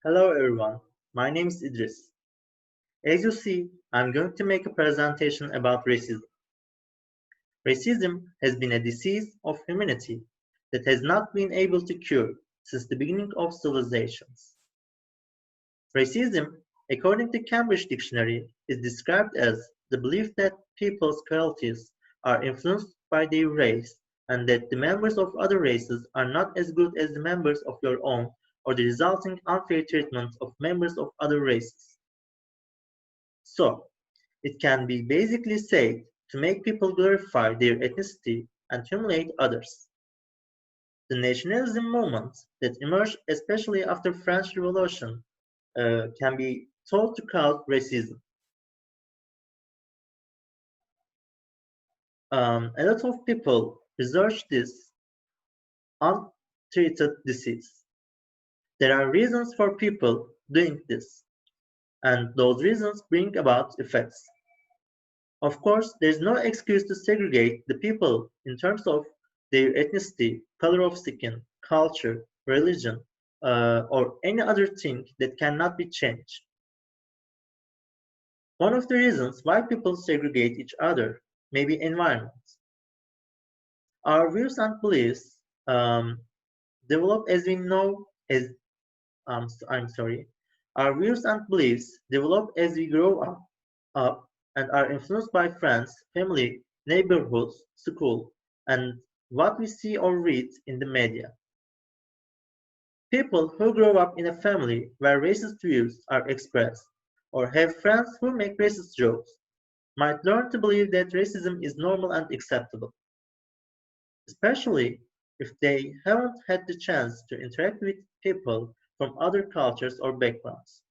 Hello everyone, my name is Idris. As you see, I'm going to make a presentation about racism. Racism has been a disease of humanity that has not been able to cure since the beginning of civilizations. Racism, according to Cambridge Dictionary, is described as the belief that people's qualities are influenced by their race and that the members of other races are not as good as the members of your own or the resulting unfair treatment of members of other races. So, it can be basically said to make people glorify their ethnicity and humiliate others. The nationalism movement that emerged especially after French Revolution can be thought to cause racism. A lot of people research this untreated disease. There are reasons for people doing this, and those reasons bring about effects. Of course, there is no excuse to segregate the people in terms of their ethnicity, color of skin, culture, religion, or any other thing that cannot be changed. One of the reasons why people segregate each other may be environment. Our views and beliefs develop as we know as I'm sorry. Our views and beliefs develop as we grow up and are influenced by friends, family, neighborhoods, school, and what we see or read in the media. People who grow up in a family where racist views are expressed or have friends who make racist jokes might learn to believe that racism is normal and acceptable, especially if they haven't had the chance to interact with people from other cultures or backgrounds.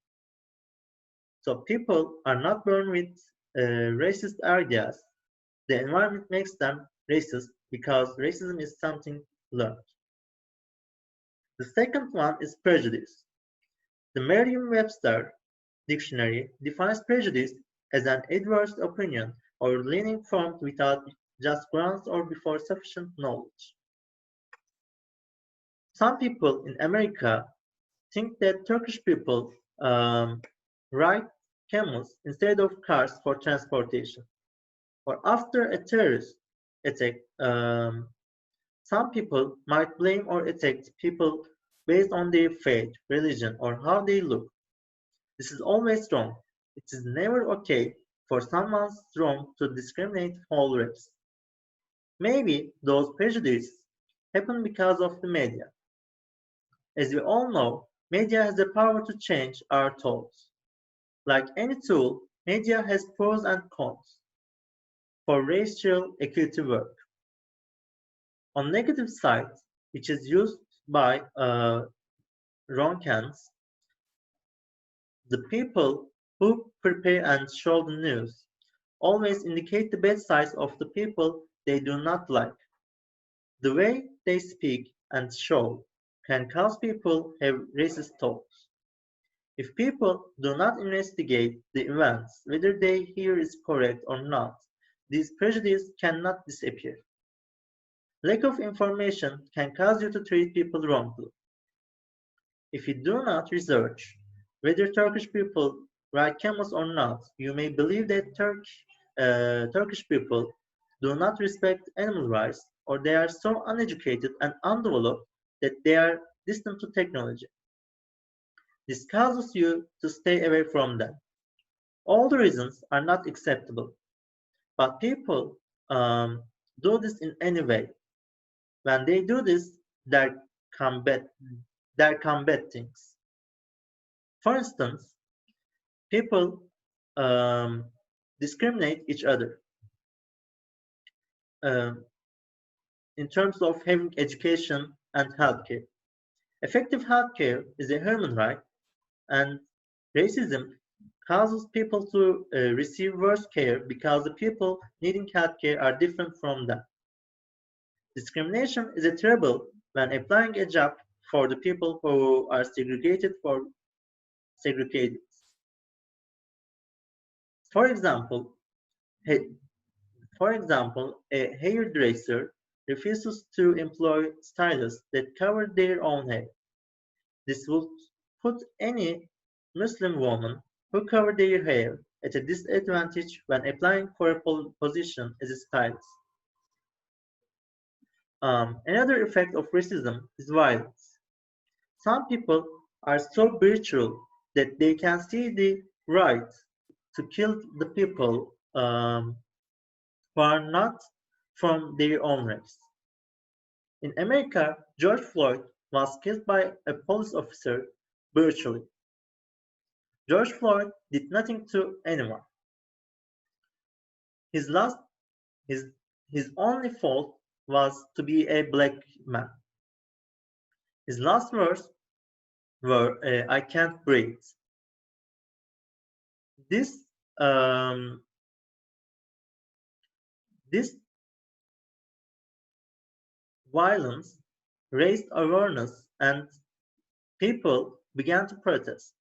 So people are not born with racist ideas. The environment makes them racist because racism is something learned. The second one is prejudice. The Merriam-Webster dictionary defines prejudice as an adverse opinion or leaning formed without just grounds or before sufficient knowledge. Some people in America think that Turkish people ride camels instead of cars for transportation. Or after a terrorist attack, some people might blame or attack people based on their faith, religion, or how they look. This is always wrong. It is never okay for someone wrong to discriminate whole race. Maybe those prejudices happen because of the media. As we all know, media has the power to change our thoughts. Like any tool, media has pros and cons for racial equity work. On negative side, which is used by wrong hands, the people who prepare and show the news always indicate the bad sides of the people they do not like. The way they speak and show can cause people have racist thoughts. If people do not investigate the events, whether they hear is correct or not, these prejudices cannot disappear. Lack of information can cause you to treat people wrongly. If you do not research whether Turkish people ride camels or not, you may believe that Turkish people do not respect animal rights or they are so uneducated and undeveloped that they are distant to technology. This causes you to stay away from them. All the reasons are not acceptable, but people do this in any way. When they do this, there come bad, there come bad things. For instance, people um, discriminate each other um, in terms of having education and healthcare. Effective healthcare is a human right, and racism causes people to receive worse care because the people needing healthcare are different from them. Discrimination is a trouble when applying a job for the people who are segregated for segregated. For example, he- for example, a hairdresser refuses to employ stylists that cover their own hair. This would put any Muslim woman who cover their hair at a disadvantage when applying for a position as a stylist. Another effect of racism is violence. Some people are so brutal that they can see the right to kill the people who are not from their own race. In America, George Floyd was killed by a police officer brutally. George Floyd did nothing to anyone. His last his his only fault was to be a black man. His last words were "I can't breathe." This um, this violence raised awareness and people began to protest.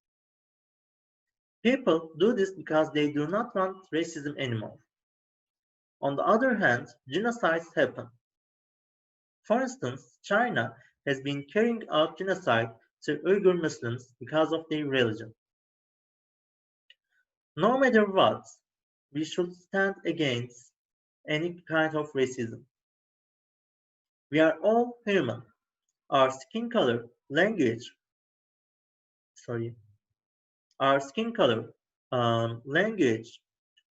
People do this because they do not want racism anymore. On the other hand, genocides happen. For instance, China has been carrying out genocide to Uyghur Muslims because of their religion. No matter what, we should stand against any kind of racism. We are all human. Our skin color, language, sorry, our skin color, language,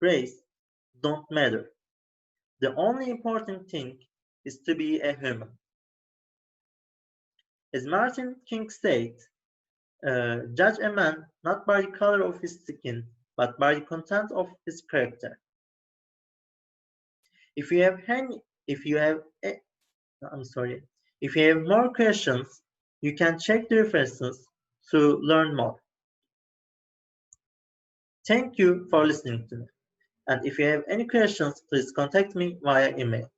race don't matter. The only important thing is to be a human. As Martin King said, judge a man not by the color of his skin, but by the content of his character. If you have any, if you have, I'm sorry, if you have more questions, you can check the references to learn more. Thank you for listening to me. And if you have any questions, please contact me via email.